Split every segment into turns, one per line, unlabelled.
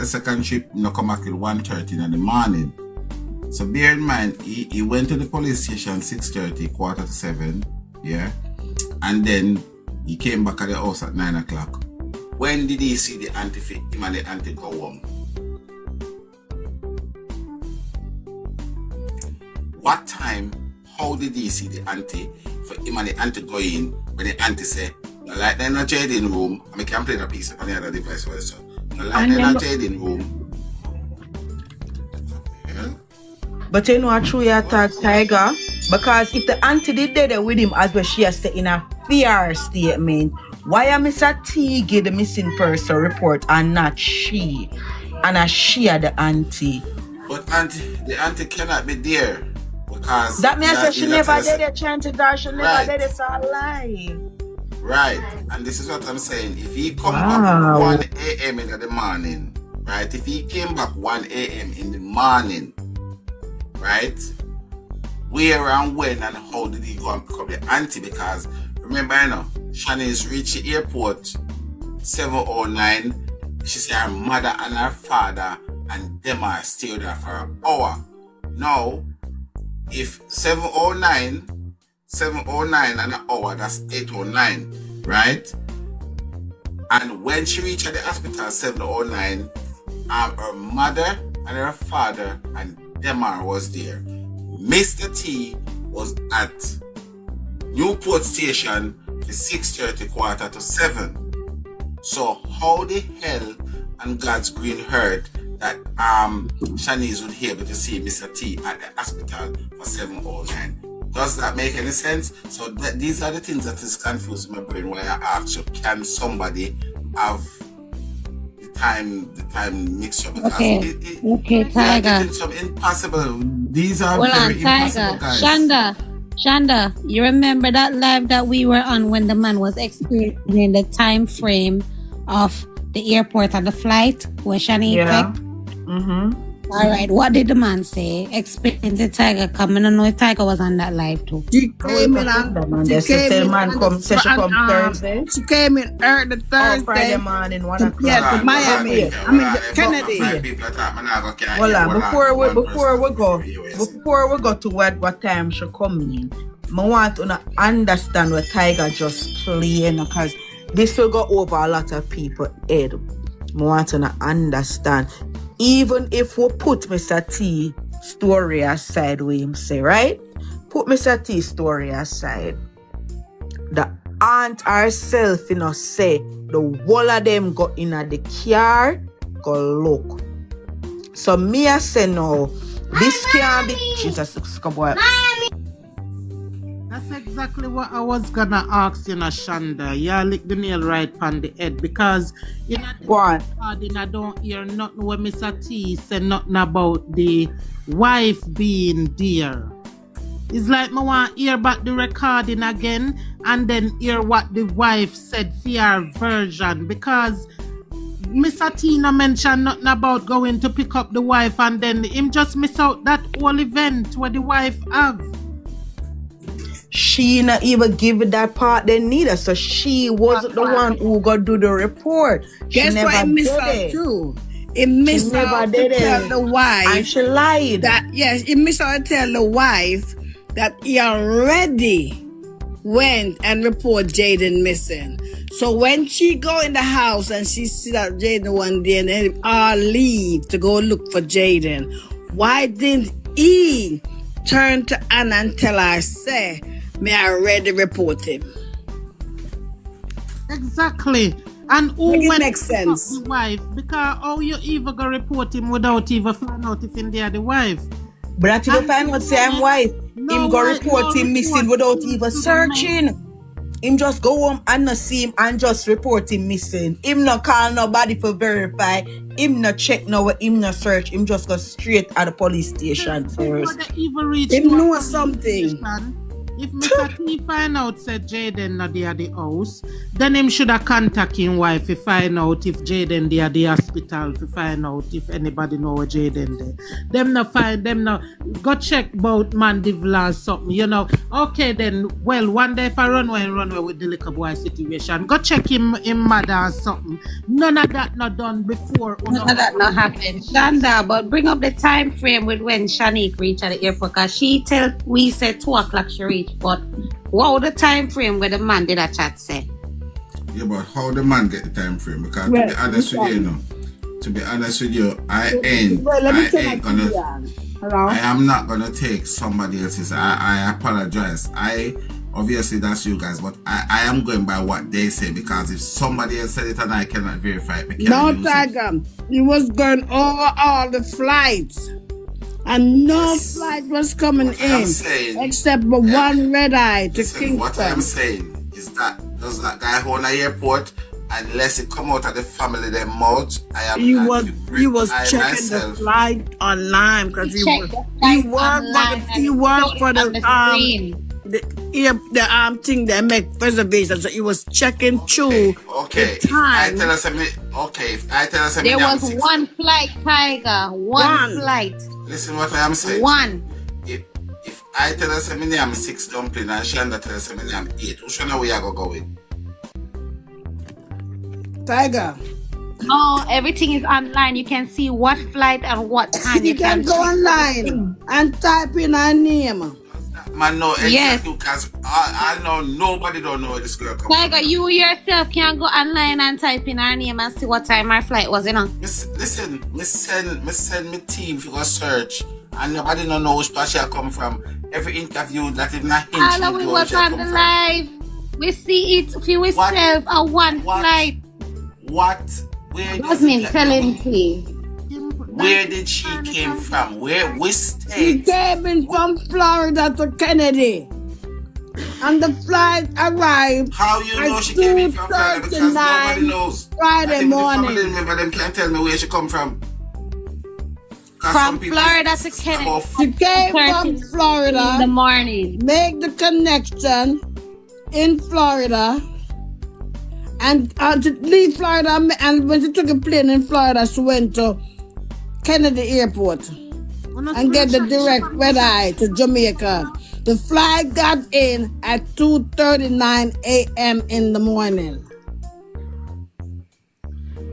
the second trip, no come back till 1:30 in the morning. So bear in mind, he went to the police station 6:30, 6:45, yeah, and then he came back at the house at 9 o'clock. When did he see the auntie, him and the auntie go home? What time, how did he see the auntie, for him and the auntie go in, when the auntie say, no like they're not Jayden room, I can play the piece on the other device also. No like they're not Jayden room. Yeah.
But you know what true you attack Tiger? Because if the auntie did there with him as well, she has to in a fear statement. Why am Mr. T give the missing person report and not she? And she are the auntie.
But the auntie cannot be there. Because
that means that she never did it, chances are she never
right.
did it, so alive.
Right, and this is what I'm saying. If he come back 1 a.m. in the morning, right? If he came back 1 a.m. in the morning, right? Where and when and how did he go and pick up the auntie? Because remember, you know, Shanice reached the airport 7:09. She said her mother and her father and them are still there for an hour. Now, if 7:09 and an hour, that's 8:09, right? And when she reached at the hospital 7:09, her mother and her father and Demar was there. Mr. T was at Newport Station for 6:30, 6:45. So how the hell and God's green heard that Shanice would be able to see Mr. T at the hospital for 7:09? Does that make any sense? So these are the things that is confusing my brain when I ask you, can somebody have the time mixture? Because
okay, Tiger.
Some impossible. These are
well,
very impossible,
Tiger.
guys.
Shanda, you remember that live that we were on when the man was explaining the time frame of the airport and the flight where Shani picked?
Mm-hmm.
All right, what did the man say? Explain to Tiger. Come in, I know Tiger was on that live too.
She came in on
Thursday.
She came in early Thursday.
Friday morning, 1 o'clock.
Yeah, to Miami. I mean, Kennedy.
Hold on, before we go to what time she come in, I want to understand what Tiger just playing, because this will go over a lot of people's head. I want to understand. Even if we put Mr. T story aside, we him say, right? Put Mr. T story aside. The aunt herself, say, the whole of them go in at the car, go look. So me I say no, this can't be. Jesus, come on.
That's exactly what I was gonna ask you, Shanda. You lick the nail right on the head, because I don't hear nothing when Mr. T said nothing about the wife being there. It's like I want to hear back the recording again and then hear what the wife said for your version, because Mr. Tina mentioned nothing about going to pick up the wife and then him just miss out that whole event where the wife have.
She not even give that part they needed, so she wasn't the one who got do the report.
Guess what he missed out too? He missed out to tell the wife,
and she lied.
He missed out to tell the wife that he already went and report Jayden missing. So when she go in the house and she see that Jayden one day and they all leave to go look for Jayden, why didn't he turn to Anna and tell her, say, may I already report him?
Exactly. And who
went makes sense.
The wife? Because how you even go report him without even find out if in there the wife?
But I find out say I'm wife. Him go report him missing without even searching. Him just go home and not see him and just report him missing. Him not call nobody for verify. Him not check no, him not search. Him just go straight at the police station first.
Him know something.
if Mr. T find out said Jayden not there at the house, then him should have contact him wife to find out if Jayden there at the hospital to find out if anybody know where Jayden there. Them not find them not go check about Mandeville or something, you know. Okay then, well one day if I run away with the little boy situation, go check him mother or something. None of that not done before.
None of that not happened. Shanda, but bring up the time frame with when Shanique reached at the airport, because she tell we said 2 o'clock she reached. But what was the time frame where the man did a chat say?
Yeah, but how the man get the time frame? Because to be honest with you, I am not gonna take somebody else's. I apologize. Obviously that's you guys, but I am going by what they say, because if somebody else said it and I cannot verify it,
no, Tiger. He was going over all the flights. And no flight was coming in, except for one red eye to Kingston.
What I'm saying is that does that guy hold an airport, unless it come out of the family their mouth,
he was checking the flight online, because he worked for the thing they make reservations, so he was checking through the time.
If I tell us
there was one flight, Tiger. One flight.
Listen what I am saying.
One.
If I tell us I'm 6 dumpling and Shanda tell us I'm 8, which one are we go with?
Tiger.
No, everything is online. You can see what flight and what time.
You can go online and type in her name.
Man, no, exactly, because I know nobody don't know where this girl comes
Tiger, you yourself can go online and type in her name and see what time her flight was, you know.
Listen, me send me team to go search, and nobody don't know which place she come from. Every interview that is not hint.
All we was on the live. We see it for yourself on one flight.
What? Where
Jasmine, tell him, please.
Where did she came from? Which state?
She came in from Florida to Kennedy. And the flight arrived.
How you know she came in from Florida? Because nobody knows.
Friday morning.
The family member them can't tell me where she come from.
From Florida to Kennedy.
She came from Florida
in the morning.
Make the connection in Florida. And to leave Florida, and when she took a plane in Florida, she went to Kennedy Airport and get the direct red eye to Jamaica. The flight got in at 2:39 a.m. in the morning.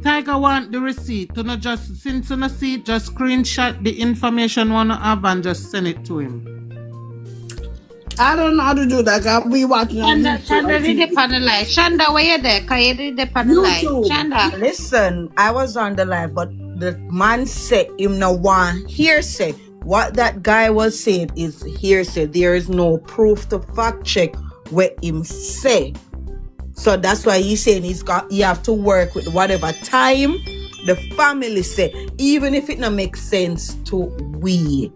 Tiger want the receipt. To not just since you see it, just screenshot the information wanna have and just send it to him.
I don't know how to do that. I'll be watching on YouTube.
Shanda did it on the live. Shanda, where you there? Can you did it on the live? Shanda.
Listen, I was on the live, but the man said him no one hearsay. What that guy was saying is hearsay. There is no proof to fact check what him say. So that's why he's saying he have to work with whatever time the family say, even if it not makes sense to we.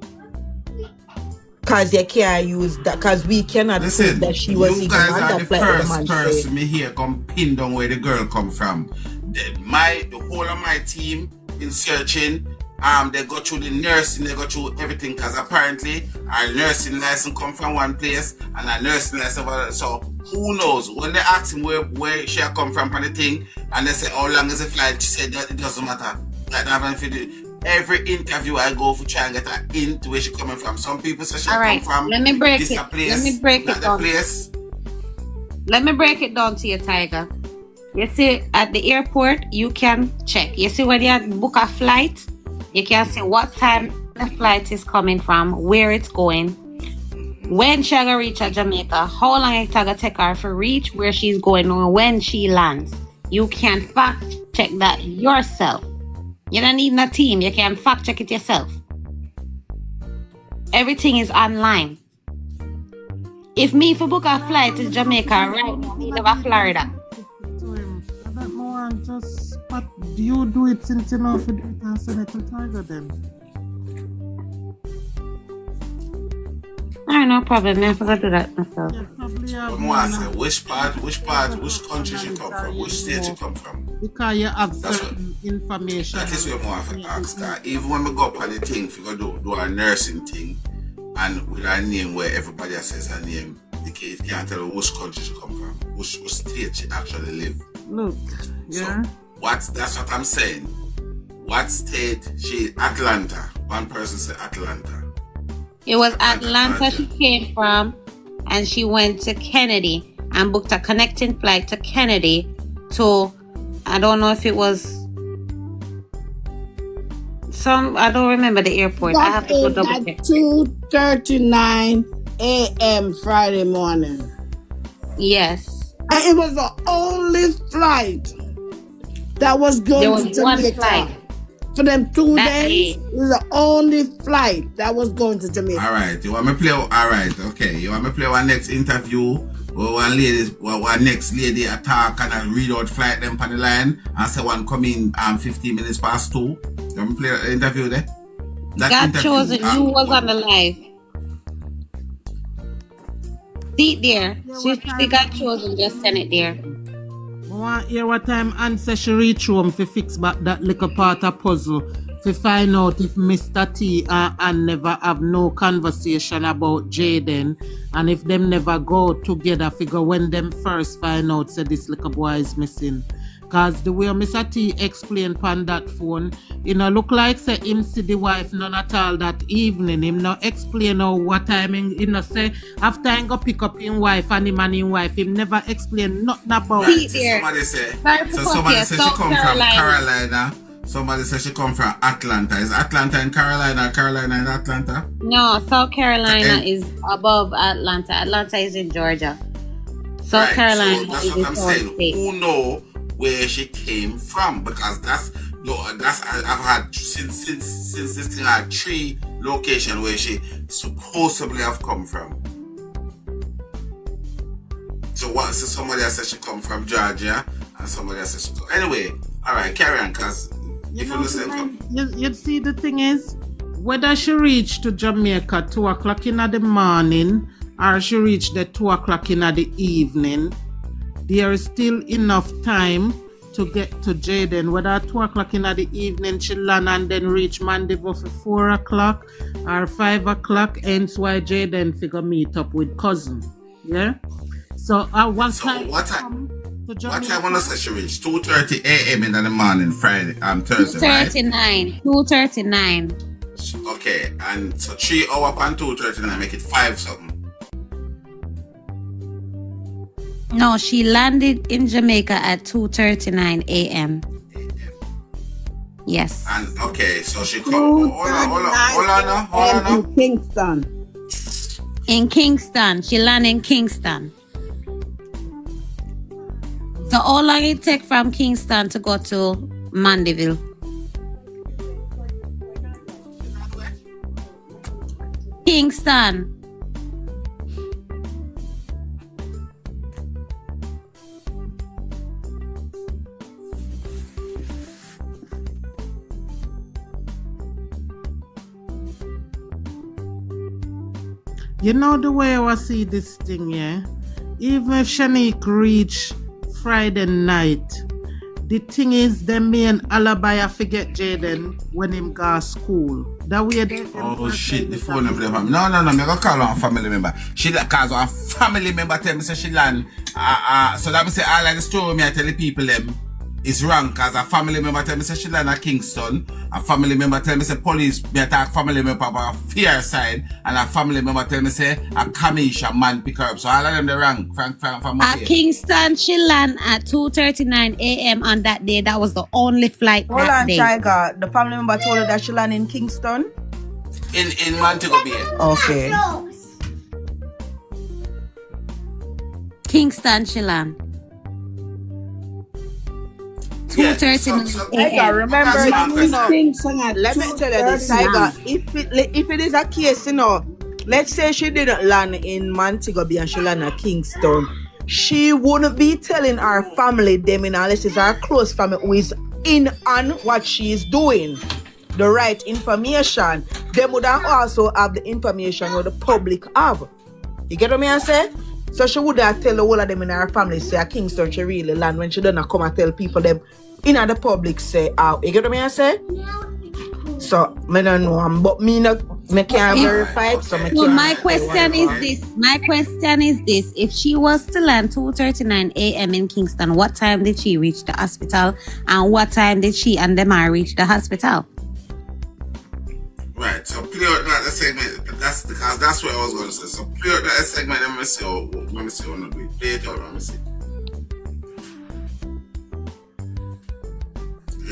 Because you can't use that, because we cannot prove that she was even
on
that
the
flight.
first person me here come pin down where the girl come from. The whole of my team in searching, they go through the nursing, they go through everything, because apparently our nursing license come from one place and our nursing license, so who knows? When they ask him where she come from the thing, and they say how long is the flight, she said that it doesn't matter. That haven't fit. Every interview I go for try and get her into where she coming from. Some people say she come from
Let me break it.
Place,
Let me break it down. Let me break it down to you, Tiger. You see, at the airport, you can check. You see, when you book a flight, you can see what time the flight is coming from, where it's going, when she's going to reach Jamaica, how long it's going to take her to reach where she's going, or when she lands. You can fact check that yourself. You don't need a team. You can fact check it yourself. Everything is online. If me for book a flight to Jamaica right now, me live in Florida.
I don't know, and just but you do it since you know for the and send it to Tiger then.
Alright, no problem. I forgot to do that myself.
Yeah, probably
which country she come from, which state she come from.
Because you have certain information.
That is where I have to ask her. Even when we go up on the thing, we go do our nursing thing, and with our name where everybody says her name, It can't tell which country she come from, which state she actually live.
Look, yeah.
So that's what I'm saying. What state Atlanta. One person said Atlanta.
It was Atlanta she came from, and she went to Kennedy and booked a connecting flight to Kennedy to, I don't know if it was I don't remember the airport. I have to go double check.
At 2:39 a.m. Friday morning.
Yes.
And it was the only flight that was going to Jamaica. One flight. For them 2 days, it was the only flight that was going to Jamaica.
All right, you want me play? All right, okay. You want me play our next interview? One next lady attack and I read out flight them on the line and say one come in 15 minutes past 2. You want me play the interview there?
Got chosen. You was on the live. See it there. She got chosen. Just send it there.
I want to hear what time answer she reach home to fix back that little part of puzzle to find out if Mr. T and Ann never have no conversation about Jayden, and if them never go together figure when them first find out say this little boy is missing. Cause the way Mr. T explained on that phone, look like say him see the wife none at all that evening. Him not explain how what time say after him go pick up him wife and him and him wife. Him never explain nothing about
it. Somebody say she come from Carolina. Somebody says she come from Atlanta. Is Atlanta in Carolina or Carolina in Atlanta?
No, South Carolina is above Atlanta. Atlanta is in Georgia. South Carolina
so that's
is
what I'm saying.
State.
Who know where she came from? Because that's I've had since this thing had 3 locations where she supposedly have come from. So somebody else said she come from Georgia and somebody else said she come. Anyway, all right, carry on, cause
you see the thing is, whether she reached to Jamaica 2 o'clock in the morning or she reached the 2 o'clock in the evening, there is still enough time to get to Jayden. Whether 2 o'clock in the evening she land and then reach Mandeville for 4 o'clock or 5 o'clock, hence why Jayden figure meet up with cousin. Yeah. So what time
when I say she reached? 2:30 a.m. in the morning, Friday, Thursday,
2:39. 2:39.
Okay, and so 3 hours and 2:39 make it 5 something.
No, she landed in Jamaica at 2:39 a.m. Yes.
And okay, so she come. Hold on.
In Kingston.
In Kingston, she landed in Kingston. So how long it take from Kingston to go to Mandeville? Kingston.
You know the way I see this thing, yeah? Even if Shanique reach Friday night, the thing is them main alibi I forget Jayden when him go to school. That way they
shit, the phone number. No, me go call on a family member. She cause a family member tell me say she land. So that me say all of the story me I tell the people them is wrong, cause a family member tell me say she land at Kingston. A family member tell me say police me attack family member about fear side, and a family member tell me say a Kamisha man pick her up. So all of them they wrong. From
at Kingston, she land at 2:39 a.m. on that day. That was the only flight
Hold
that
on,
day.
Tiger. The family member told her that she land in Kingston?
In Montego Bay.
Okay.
Kingston, she land. 2:30
a.m. Remember, let me tell you this, Tiger. If it is a case, let's say she didn't land in Montego Bay and she land at Kingston, she wouldn't be telling her family them unless it's her close family who is in on what she is doing. The right information. They would also have the information what the public have. You get what I say? So she would have tell all of them in her family say at Kingston she really land when she don't come and tell people them in the public say out. You get what I say? So I don't know, but me not Me can't verify it, so me
So
can't
my
say
question
what
is this. My question is this. If she was to land 2:39 a.m. in Kingston, what time did she reach the hospital? And what time did she and Demar reach the hospital?
Right, so play out that segment. That's because that's what I was going to say. So play out that segment. Let me see how to do it. Play it out. Let me see.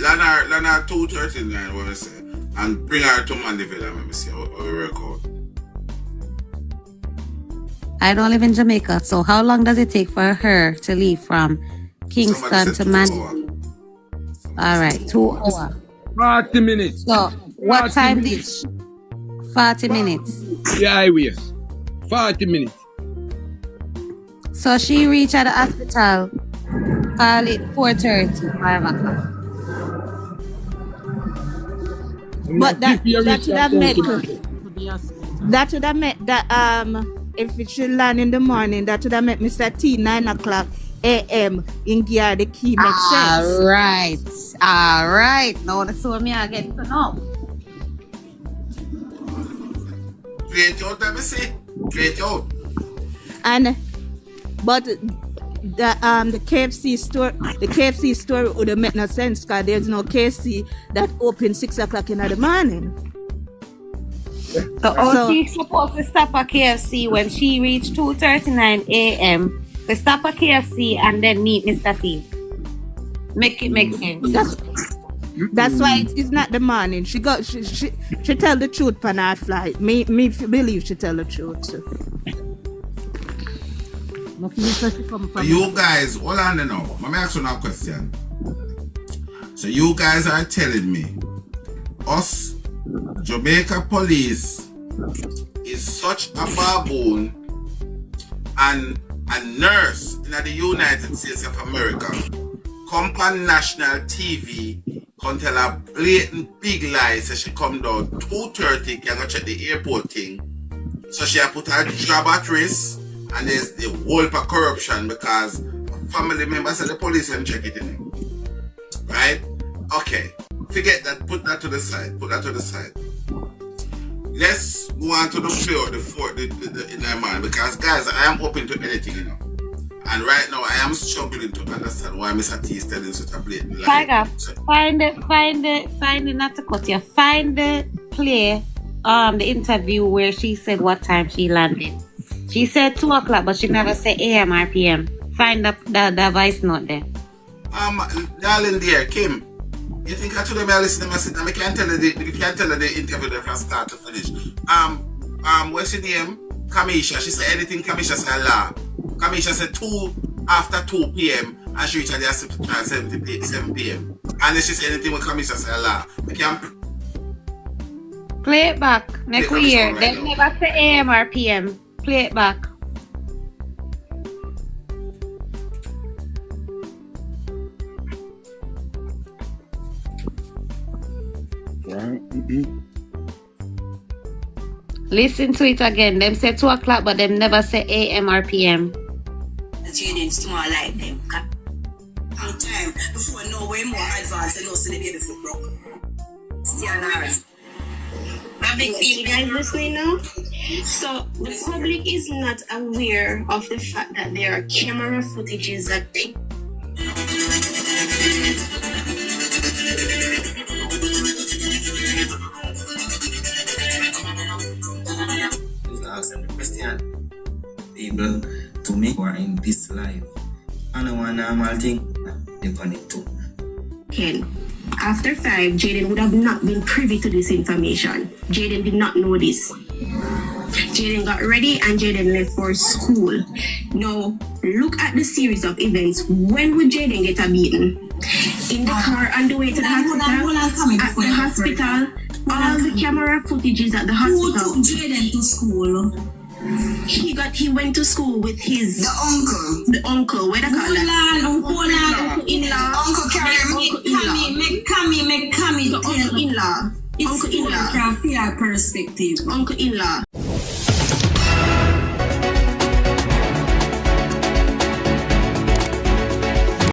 Lana 2:39. What I say, and bring her to Mandeville. Let me see how we work out.
I don't live in Jamaica, so how long does it take for her to leave from Kingston to Mandeville? All right, 2 hours.
40 minutes.
So what time did she? 40 minutes.
Yeah, I will. 40 minutes.
So she reached at the hospital, call it 4:30, 5 o'clock.
But that would have meant that if it should land in the morning, that would have meant Mr. T 9 o'clock a.m. in Gear the Key makes sense.
All right. Now that's what me I get to know.
Play it out. Let me see. Play it out.
But the KFC store would have made no sense because there's no KFC that open 6 o'clock in the morning.
So she's supposed to stop at KFC when she reached 2:39 a.m. to stop at KFC and then meet Mr. T. Make it make sense.
That's why it's not the morning. She tell the truth on her flight. Me believe she tell the truth.
You guys, hold on now. Let me ask you a question. So you guys are telling me us Jamaica police is such a baboon and a nurse in the United States of America come on national TV can tell a blatant big lie so she come down 2:30 can go check the airport thing. So she put her job at risk. And there's the whole of corruption because family members of the police and check it in. Right? Okay. Forget that. Put that to the side. Let's go on to the floor, in my mind. Because guys, I am open to anything, you know. And right now I am struggling to understand why Mr. T is telling such a blatant lie.
Find it, not to cut you. Find the play, the interview where she said what time she landed. She said 2 o'clock, but she never said AM or PM. Find the voice note there.
Darling dear, Kim, you think I told them I listen to them? I can't tell her the interview there from start to finish. What's your name? Kamisha. She said anything Kamisha said la. Kamisha said 2 PM and she reached at the hospital at 7 PM. And then she said anything with Kamisha said la. I can't
play it back. Next year. They never say AM or PM. Play it back. Listen to it again. Them say 2 o'clock, but them never say AM or PM.
Jayden small like them. On time before no way more advanced and also the baby foot broke. Still not.
You guys listening now? So the public is not aware of the fact that there are camera footages that they
ask them the question. Able to make or in this life. I know one normal thing they connect to.
can. After 5, Jayden would have not been privy to this information. Jayden did not know this. Jayden got ready and Jayden left for school. Now, look at the series of events. When would Jayden get a beating? In the car on the way to the hospital? At the hospital? All the camera footages at the hospital.
Who took Jayden to school?
He went to school with his
uncle.
The uncle, what do you call that?
Uncle in-law. Uncle carry me,
Uncle in-law.
Uncle in-law. Uncle in-law. From your perspective.
Uncle in-law.